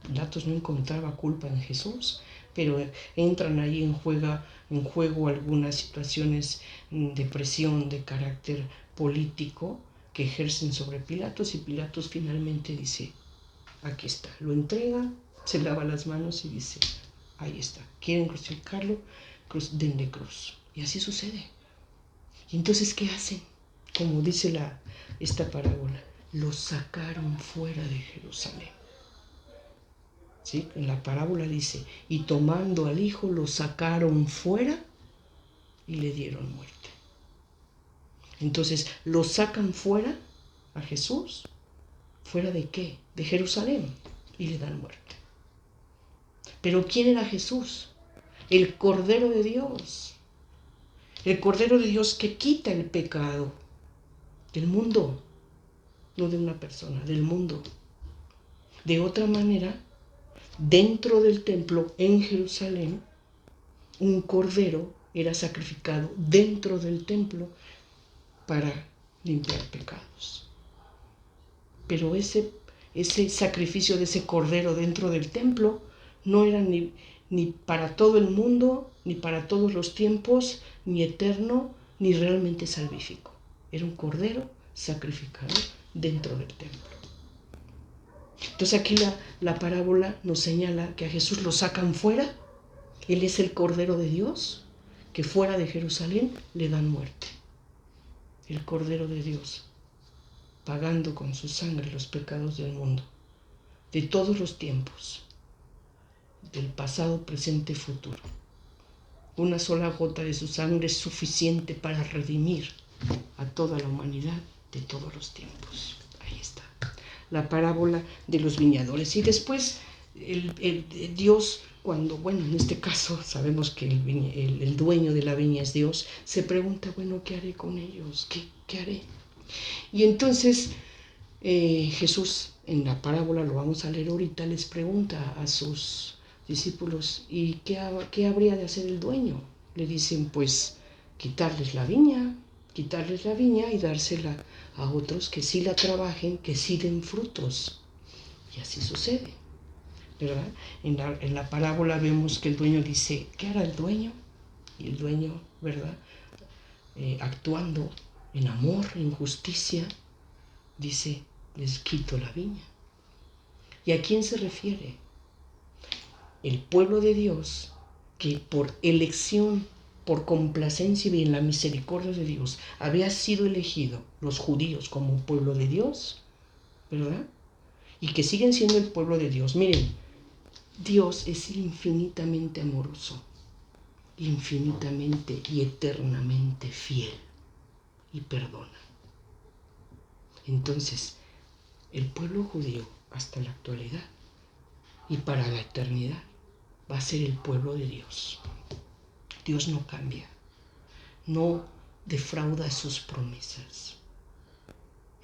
Pilatos no encontraba culpa en Jesús, pero entran ahí en juego algunas situaciones de presión de carácter político que ejercen sobre Pilatos, y Pilatos finalmente dice, aquí está, lo entrega, se lava las manos y dice, ahí está, quieren crucificarlo, denle cruz. Y así sucede. Y entonces, ¿qué hacen? Como dice esta parábola, lo sacaron fuera de Jerusalén. ¿Sí? En la parábola dice, y tomando al hijo lo sacaron fuera y le dieron muerte. Entonces, lo sacan fuera a Jesús. ¿Fuera de qué? De Jerusalén, y le dan muerte. Pero ¿quién era Jesús? El Cordero de Dios. El Cordero de Dios que quita el pecado del mundo, no de una persona, del mundo. De otra manera, dentro del templo en Jerusalén, un cordero era sacrificado dentro del templo para limpiar pecados. Pero ese sacrificio de ese cordero dentro del templo no era ni para todo el mundo, ni para todos los tiempos, ni eterno, ni realmente salvífico. Era un cordero sacrificado dentro del templo. Entonces aquí la parábola nos señala que a Jesús lo sacan fuera. Él es el Cordero de Dios, que fuera de Jerusalén le dan muerte. El Cordero de Dios, pagando con su sangre los pecados del mundo, de todos los tiempos, del pasado, presente y futuro. Una sola gota de su sangre es suficiente para redimir a toda la humanidad de todos los tiempos. Ahí está la parábola de los viñadores. Y después el Dios, cuando, bueno, en este caso sabemos que el dueño de la viña es Dios, se pregunta, bueno, ¿qué haré con ellos? ¿Qué haré? Y entonces Jesús, en la parábola, lo vamos a leer ahorita, les pregunta a sus discípulos, ¿y qué habría de hacer el dueño? Le dicen, pues, quitarles la viña y dársela a otros que sí la trabajen, que sí den frutos. Y así sucede, ¿verdad? En la parábola vemos que el dueño dice, ¿qué hará el dueño? Y el dueño, ¿verdad? Actuando en amor, en justicia, dice, les quito la viña. ¿Y a quién se refiere? El pueblo de Dios, que por elección, por complacencia y en la misericordia de Dios, había sido elegido los judíos como pueblo de Dios, ¿verdad? Y que siguen siendo el pueblo de Dios. Miren, Dios es infinitamente amoroso, infinitamente y eternamente fiel, y perdona. Entonces, el pueblo judío hasta la actualidad y para la eternidad va a ser el pueblo de Dios. Dios no cambia, no defrauda sus promesas.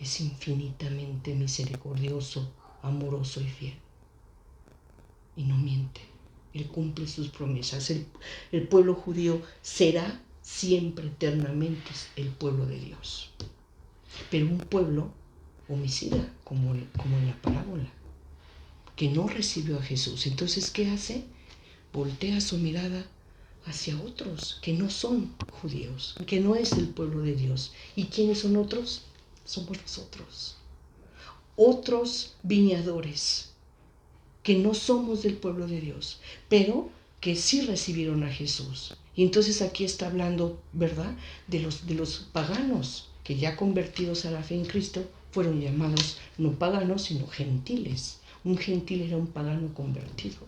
Es infinitamente misericordioso, amoroso y fiel. Y no miente. Él cumple sus promesas. El pueblo judío será siempre, eternamente, el pueblo de Dios. Pero un pueblo homicida, como en la parábola, que no recibió a Jesús. Entonces, ¿qué hace? Voltea su mirada hacia otros que no son judíos, que no es el pueblo de Dios. ¿Y quiénes son otros? Somos nosotros. Otros viñadores que no somos del pueblo de Dios, pero que sí recibieron a Jesús. Y entonces aquí está hablando, ¿verdad?, de los paganos, que ya convertidos a la fe en Cristo, fueron llamados no paganos, sino gentiles. Un gentil era un pagano convertido.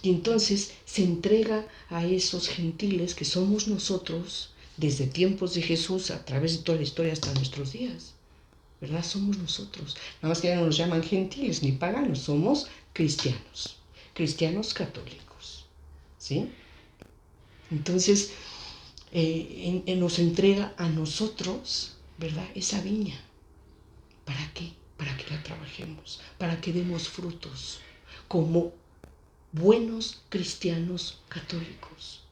Y entonces se entrega a esos gentiles que somos nosotros, desde tiempos de Jesús, a través de toda la historia hasta nuestros días. ¿Verdad? Somos nosotros. Nada más que ya no nos llaman gentiles ni paganos, somos cristianos. Cristianos católicos. ¿Sí? Entonces, nos entrega a nosotros, ¿verdad?, esa viña. ¿Para qué? Para que la trabajemos, para que demos frutos, como buenos cristianos católicos.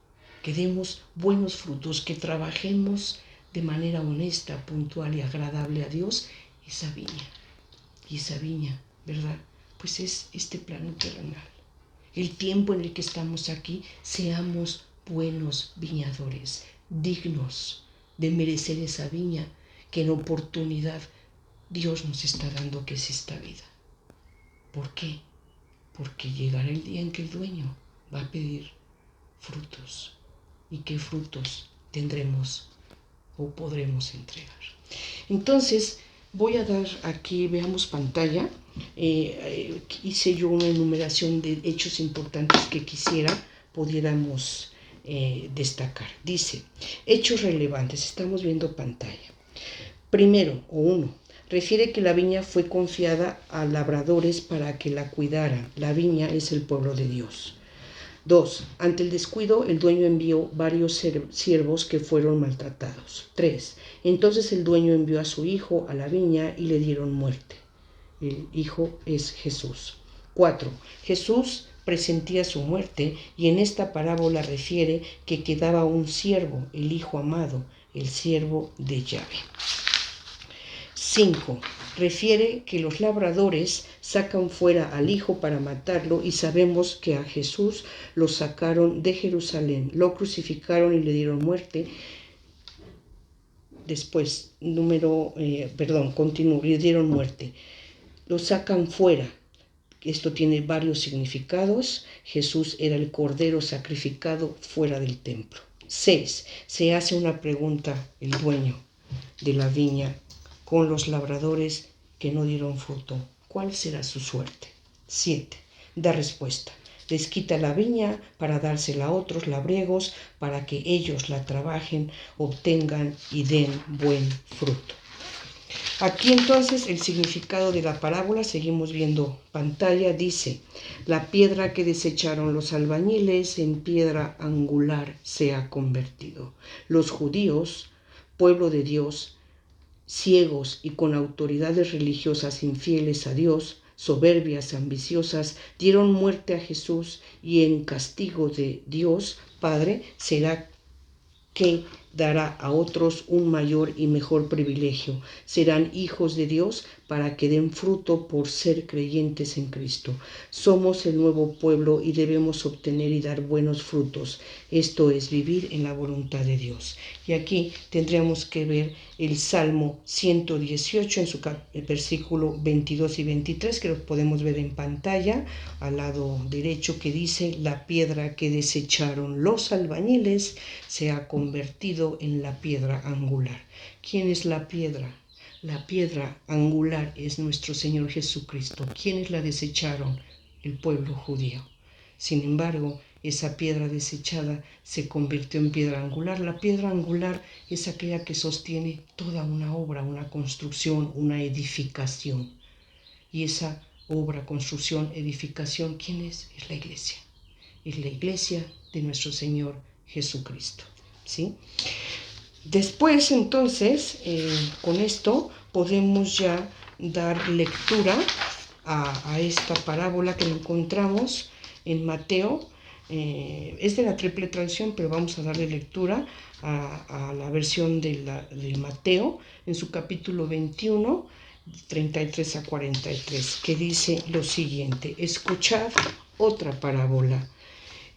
Que demos buenos frutos, que trabajemos de manera honesta, puntual y agradable a Dios esa viña. Y esa viña, ¿verdad?, pues es este plano terrenal. El tiempo en el que estamos aquí, seamos buenos viñadores, dignos de merecer esa viña que en oportunidad Dios nos está dando, que es esta vida. ¿Por qué? Porque llegará el día en que el dueño va a pedir frutos. ¿Y qué frutos tendremos o podremos entregar? Entonces, voy a dar aquí, veamos pantalla, hice yo una enumeración de hechos importantes que pudiéramos destacar. Dice, hechos relevantes, estamos viendo pantalla. Primero, refiere que la viña fue confiada a labradores para que la cuidaran. La viña es el pueblo de Dios. 2. Ante el descuido, el dueño envió varios siervos que fueron maltratados. 3. Entonces el dueño envió a su hijo a la viña y le dieron muerte. El hijo es Jesús. 4. Jesús presentía su muerte y en esta parábola refiere que quedaba un siervo, el hijo amado, el siervo de Yahvé. 5. Refiere que los labradores sacan fuera al hijo para matarlo y sabemos que a Jesús lo sacaron de Jerusalén, lo crucificaron y le dieron muerte. Después, le dieron muerte. Lo sacan fuera. Esto tiene varios significados. Jesús era el cordero sacrificado fuera del templo. 6. Se hace una pregunta el dueño de la viña con los labradores que no dieron fruto. ¿Cuál será su suerte? 7. Da respuesta. Les quita la viña para dársela a otros labriegos para que ellos la trabajen, obtengan y den buen fruto. Aquí entonces el significado de la parábola, seguimos viendo pantalla, dice: la piedra que desecharon los albañiles en piedra angular se ha convertido. Los judíos, pueblo de Dios, ciegos y con autoridades religiosas infieles a Dios, soberbias, ambiciosas, dieron muerte a Jesús y en castigo de Dios Padre será que dará a otros un mayor y mejor privilegio. Serán hijos de Dios para que den fruto por ser creyentes en Cristo. Somos el nuevo pueblo y debemos obtener y dar buenos frutos. Esto es vivir en la voluntad de Dios. Y aquí tendríamos que ver el Salmo 118 en su versículo 22 y 23, que lo podemos ver en pantalla al lado derecho, que dice: la piedra que desecharon los albañiles se ha convertido en la piedra angular. ¿Quién es la piedra? La piedra angular es nuestro Señor Jesucristo. ¿Quiénes la desecharon? El pueblo judío. Sin embargo, esa piedra desechada se convirtió en piedra angular. La piedra angular es aquella que sostiene toda una obra, una construcción, una edificación. Y esa obra, construcción, edificación, ¿quién es? Es la iglesia. Es la iglesia de nuestro Señor Jesucristo. ¿Sí? Después, entonces, con esto podemos ya dar lectura a esta parábola que encontramos en Mateo. Es de la triple tradición, pero vamos a darle lectura a la versión de Mateo en su capítulo 21, 33 a 43, que dice lo siguiente: escuchad otra parábola.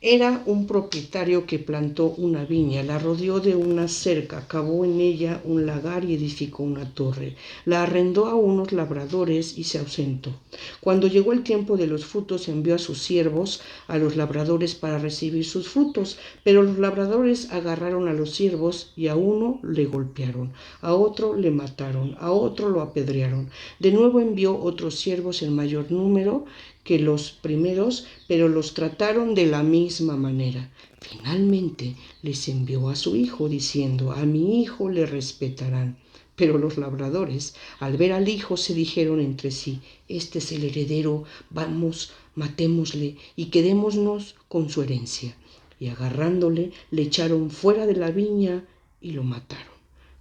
Era un propietario que plantó una viña, la rodeó de una cerca, cavó en ella un lagar y edificó una torre. La arrendó a unos labradores y se ausentó. Cuando llegó el tiempo de los frutos, envió a sus siervos a los labradores para recibir sus frutos. Pero los labradores agarraron a los siervos y a uno le golpearon, a otro le mataron, a otro lo apedrearon. De nuevo envió otros siervos en mayor número que los primeros, pero los trataron de la misma manera. Finalmente les envió a su hijo, diciendo: a mi hijo le respetarán. Pero los labradores, al ver al hijo, se dijeron entre sí: este es el heredero, vamos, matémosle y quedémonos con su herencia. Y agarrándole, le echaron fuera de la viña y lo mataron.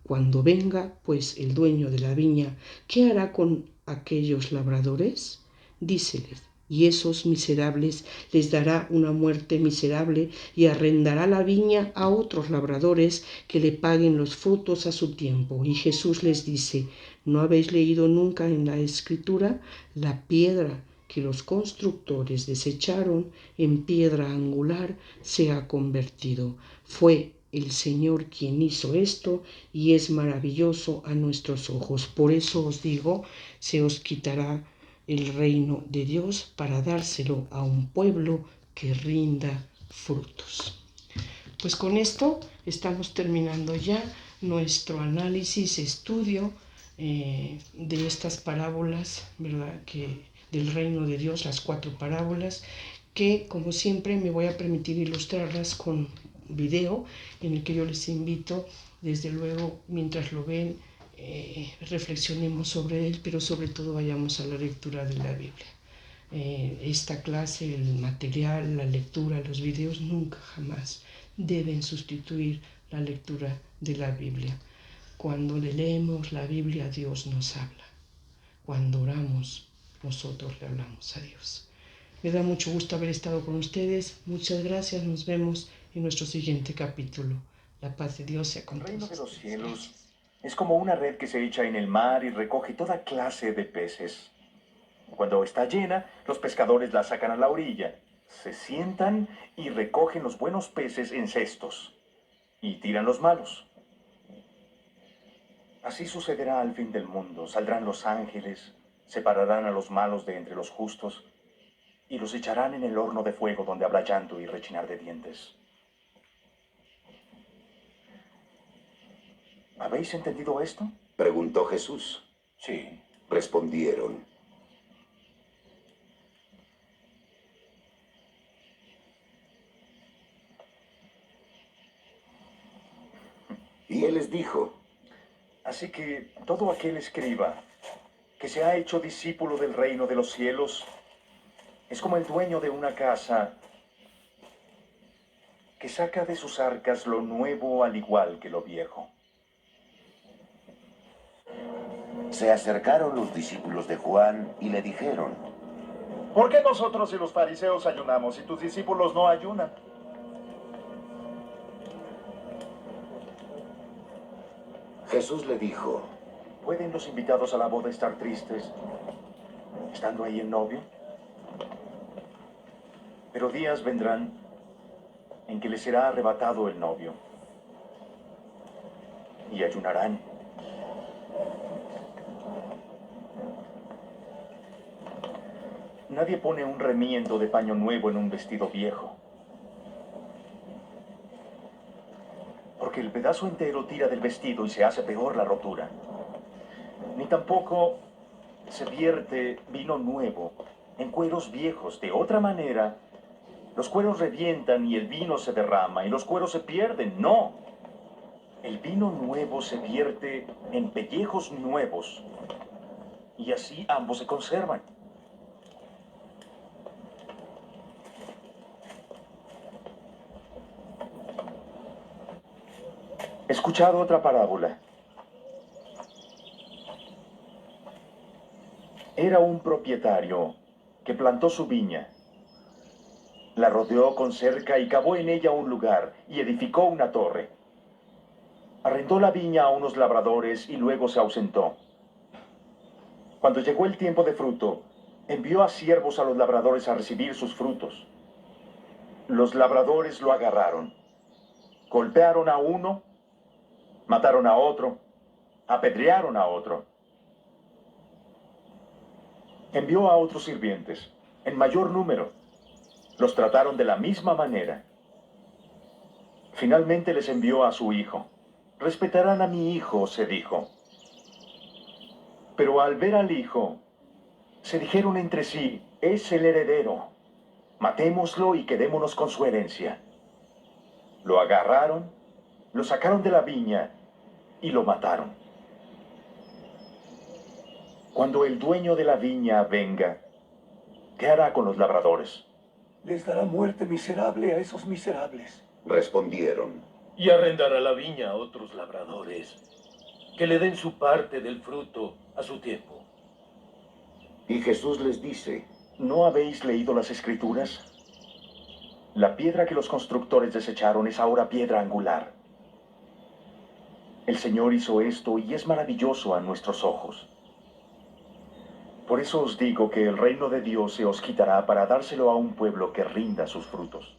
Cuando venga, pues, el dueño de la viña, ¿qué hará con aquellos labradores? Díceles: y esos miserables les dará una muerte miserable y arrendará la viña a otros labradores que le paguen los frutos a su tiempo. Y Jesús les dice: ¿no habéis leído nunca en la Escritura? La piedra que los constructores desecharon en piedra angular se ha convertido. Fue el Señor quien hizo esto y es maravilloso a nuestros ojos. Por eso os digo, se os quitará el reino de Dios para dárselo a un pueblo que rinda frutos. Pues con esto estamos terminando ya nuestro análisis, estudio de estas parábolas, ¿verdad? Del reino de Dios, las 4 parábolas, que como siempre me voy a permitir ilustrarlas con video en el que yo les invito, desde luego, mientras lo ven, reflexionemos sobre él, pero sobre todo vayamos a la lectura de la Biblia. Esta clase, el material, la lectura, los videos nunca jamás deben sustituir la lectura de la Biblia. Cuando leemos la Biblia, Dios nos habla. Cuando oramos, nosotros le hablamos a Dios. Me da mucho gusto haber estado con ustedes. Muchas gracias. Nos vemos en nuestro siguiente capítulo. La paz de Dios sea con todos. El reino de los cielos es como una red que se echa en el mar y recoge toda clase de peces. Cuando está llena, los pescadores la sacan a la orilla, se sientan y recogen los buenos peces en cestos y tiran los malos. Así sucederá al fin del mundo. Saldrán los ángeles, separarán a los malos de entre los justos y los echarán en el horno de fuego donde habrá llanto y rechinar de dientes. ¿Habéis entendido esto? Preguntó Jesús. Sí. Respondieron. Y él les dijo: Así que todo aquel escriba que se ha hecho discípulo del reino de los cielos es como el dueño de una casa que saca de sus arcas lo nuevo al igual que lo viejo. Se acercaron los discípulos de Juan y le dijeron: ¿Por qué nosotros y los fariseos ayunamos y tus discípulos no ayunan? Jesús le dijo: ¿Pueden los invitados a la boda estar tristes estando ahí el novio? Pero días vendrán en que les será arrebatado el novio y ayunarán. Nadie pone un remiendo de paño nuevo en un vestido viejo, porque el pedazo entero tira del vestido y se hace peor la rotura. Ni tampoco se vierte vino nuevo en cueros viejos. De otra manera, los cueros revientan y el vino se derrama y los cueros se pierden. No, el vino nuevo se vierte en pellejos nuevos y así ambos se conservan. He escuchado otra parábola. Era un propietario que plantó su viña, La rodeó con cerca y cavó en ella un lugar y edificó una torre. Arrendó la viña a unos labradores y luego se ausentó. Cuando llegó el tiempo de fruto, envió a siervos a los labradores a recibir sus frutos. Los labradores lo agarraron, golpearon a uno, mataron a otro, apedrearon a otro. Envió a otros sirvientes, en mayor número. Los trataron de la misma manera. Finalmente les envió a su hijo. Respetarán a mi hijo, se dijo. Pero al ver al hijo, se dijeron entre sí, es el heredero. Matémoslo y quedémonos con su herencia. Lo agarraron, lo sacaron de la viña y lo mataron. Cuando el dueño de la viña venga, ¿qué hará con los labradores? Les dará muerte miserable a esos miserables. Respondieron. Y arrendará la viña a otros labradores, que le den su parte del fruto a su tiempo. Y Jesús les dice, ¿No habéis leído las Escrituras? La piedra que los constructores desecharon es ahora piedra angular. El Señor hizo esto y es maravilloso a nuestros ojos. Por eso os digo que el reino de Dios se os quitará para dárselo a un pueblo que rinda sus frutos.